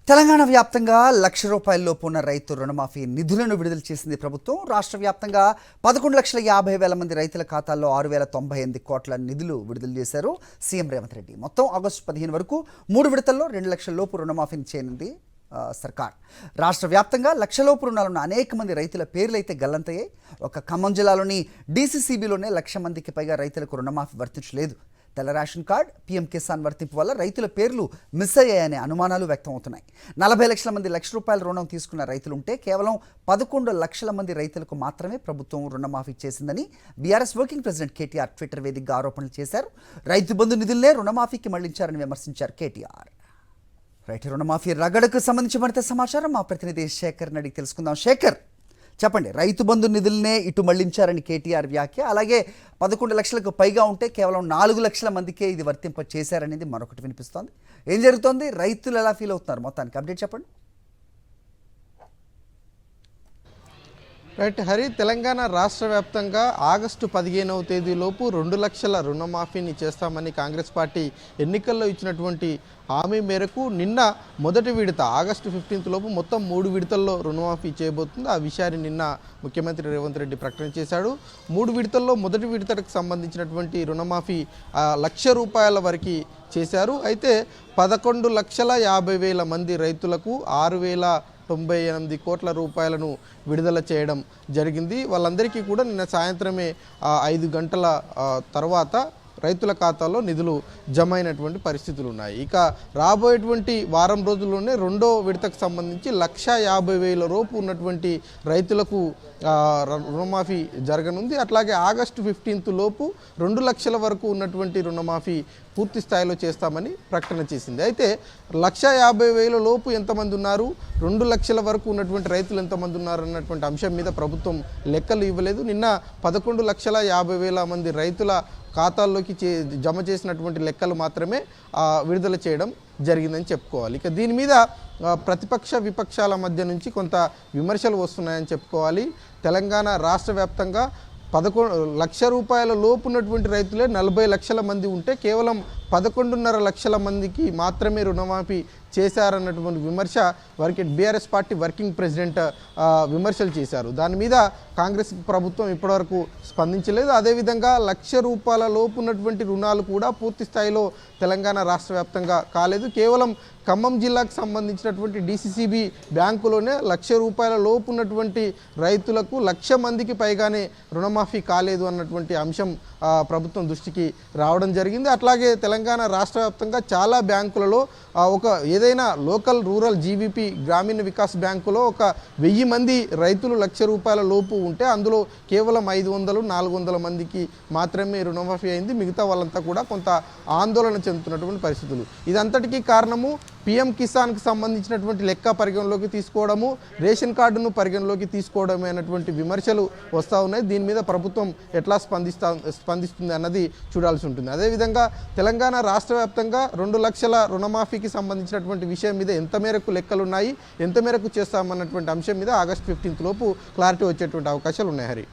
తెలంగాణ వ్యాప్తంగా ₹1,00,000 ఉన్న రైతు రుణమాఫీ నిధులను విడుదల చేసింది ప్రభుత్వం. రాష్ట్ర వ్యాప్తంగా 11,50,000 మంది రైతుల ఖాతాల్లో 6,098 కోట్ల నిధులు విడుదల చేశారు సీఎం రేవంత్ రెడ్డి. మొత్తం ఆగస్టు 15 వరకు 3 విడతల్లో 2,00,000 రుణమాఫీని చేయనుంది సర్కార్. రాష్ట్ర వ్యాప్తంగా లక్షలోపు రుణాలున్న అనేక మంది రైతుల పేర్లు అయితే గల్లంతయ్యాయి. ఒక ఖమ్మం జిల్లాలోని డీసీసీబీలోనే 1,00,000 మందికి పైగా రైతులకు రుణమాఫీ వర్తించలేదు. తెల్ల రేషన్ కార్డ్, పీఎం కిసాన్ వర్తింపు వల్ల రైతుల పేర్లు మిస్ అయ్యాయనే అనుమానాలు వ్యక్తం అవుతున్నాయి. 40 లక్షల మంది ₹1,00,000 రుణం తీసుకున్న రైతులుంటే కేవలం 11 లక్షల మంది రైతులకు మాత్రమే ప్రభుత్వం రుణమాఫీ చేసిందని BRS working president KTR Twitter వేదికగా ఆరోపణలు చేశారు. రైతు బంధు నిధులనే రుణమాఫీకి మళ్లించారని విమర్శించారు కేటీఆర్. రైతు రుణమాఫీ రగడకు సంబంధించి మరింత సమాచారం మా ప్రతినిధి శేఖర్ అడిగి తెలుసుకుందాం. శేఖర్, చెప్పండి, రైతు బంధు నిధులనే ఇటు మళ్లించారని కేటీఆర్ వ్యాఖ్య, అలాగే 11 లక్షలకు పైగా ఉంటే కేవలం 4 లక్షల మందికే ఇది వర్తింప చేశారనేది మరొకటి వినిపిస్తోంది. ఏం జరుగుతోంది? రైతులు ఎలా ఫీల్ అవుతున్నారు? మొత్తానికి అప్డేట్ చెప్పండి. రైట్ హరి, తెలంగాణ రాష్ట్ర వ్యాప్తంగా ఆగస్టు 15వ తేదీలోపు 2 లక్షల రుణమాఫీని చేస్తామని కాంగ్రెస్ పార్టీ ఎన్నికల్లో ఇచ్చినటువంటి హామీ మేరకు నిన్న మొదటి విడత ఆగస్టు 15 లోపు మొత్తం 3 విడతల్లో రుణమాఫీ చేయబోతుంది. ఆ విషయాన్ని నిన్న ముఖ్యమంత్రి రేవంత్ రెడ్డి ప్రకటన చేశాడు. 3 విడతల్లో మొదటి విడతకు సంబంధించినటువంటి రుణమాఫీ ₹1,00,000 వరకు చేశారు. అయితే 11,50,000 మంది రైతులకు 6,098 కోట్ల రూపాయలను విడుదల చేయడం జరిగింది. వాళ్ళందరికీ కూడా నిన్న సాయంత్రమే 5 గంటల తర్వాత రైతుల ఖాతాలో నిధులు జమ అయినటువంటి పరిస్థితులు ఉన్నాయి. ఇక రాబోయేటువంటి వారం రోజుల్లోనే రెండో విడతకు సంబంధించి 1,50,000 లోపు ఉన్నటువంటి రైతులకు రుణమాఫీ జరగనుంది. అట్లాగే ఆగస్టు 15 లోపు 2 లక్షల వరకు ఉన్నటువంటి రుణమాఫీ పూర్తి స్థాయిలో చేస్తామని ప్రకటన చేసింది. అయితే 1,50,000 లోపు ఎంతమంది ఉన్నారు, 2 లక్షల వరకు ఉన్నటువంటి రైతులు ఎంతమంది ఉన్నారు అన్నటువంటి అంశం మీద ప్రభుత్వం లెక్కలు ఇవ్వలేదు. నిన్న 11,50,000 మంది రైతుల ఖాతాల్లోకి జమ చేసినటువంటి లెక్కలు మాత్రమే విడుదల చేయడం జరిగిందని చెప్పుకోవాలి. ఇక దీని మీద ప్రతిపక్ష విపక్షాల మధ్య నుంచి కొంత విమర్శలు వస్తున్నాయని చెప్పుకోవాలి. తెలంగాణ రాష్ట్ర వ్యాప్తంగా 11 లక్షల రూపాయల లోపు ఉన్నటువంటి రైతులే 40 లక్షల మంది ఉంటే కేవలం 11.5 లక్షల మందికి మాత్రమే రుణమాఫీ చేశారన్నటువంటి విమర్శ బీఆర్ఎస్ పార్టీ వర్కింగ్ ప్రెసిడెంట్ విమర్శలు చేశారు. దాని మీద కాంగ్రెస్ ప్రభుత్వం ఇప్పటివరకు స్పందించలేదు. అదేవిధంగా ₹1,00,000 లోపు ఉన్నటువంటి రుణాలు కూడా పూర్తి స్థాయిలో తెలంగాణ రాష్ట్ర వ్యాప్తంగా కాలేదు. కేవలం ఖమ్మం జిల్లాకు సంబంధించినటువంటి డీసీసీబీ బ్యాంకులోనే ₹1,00,000 లోపు ఉన్నటువంటి రైతులకు 1,00,000 మందికి పైగానే రుణమాఫీ కాలేదు అన్నటువంటి అంశం ప్రభుత్వం దృష్టికి రావడం జరిగింది. అట్లాగే తెలంగాణ రాష్ట్ర వ్యాప్తంగా చాలా బ్యాంకులలో ఏదైనా లోకల్ రూరల్ జీవీపీ గ్రామీణ వికాస్ బ్యాంకులో 1,000 మంది రైతులు ₹1,00,000 లోపు ఉంటే అందులో కేవలం 500-400 మందికి మాత్రమే రుణమాఫీ అయింది. మిగతా వాళ్ళంతా కూడా కొంత ఆందోళన చెందుతున్నటువంటి పరిస్థితులు. ఇదంతటికీ కారణము పీఎం కిసాన్కి సంబంధించినటువంటి లెక్క పరిగణలోకి తీసుకోవడము, రేషన్ కార్డును పరిగణలోకి తీసుకోవడమే అన్నటువంటి విమర్శలు వస్తూ ఉన్నాయి. దీని మీద ప్రభుత్వం ఎట్లా స్పందిస్తుంది అన్నది చూడాల్సి ఉంటుంది. అదేవిధంగా తెలంగాణ రాష్ట్ర వ్యాప్తంగా 2 లక్షల రుణమాఫీకి సంబంధించినటువంటి విషయం మీద ఎంత మేరకు లెక్కలున్నాయి, ఎంత మేరకు చేస్తామన్నటువంటి అంశం మీద ఆగస్టు 15 లోపు క్లారిటీ వచ్చేటువంటి అవకాశాలు ఉన్నాయి. హరి.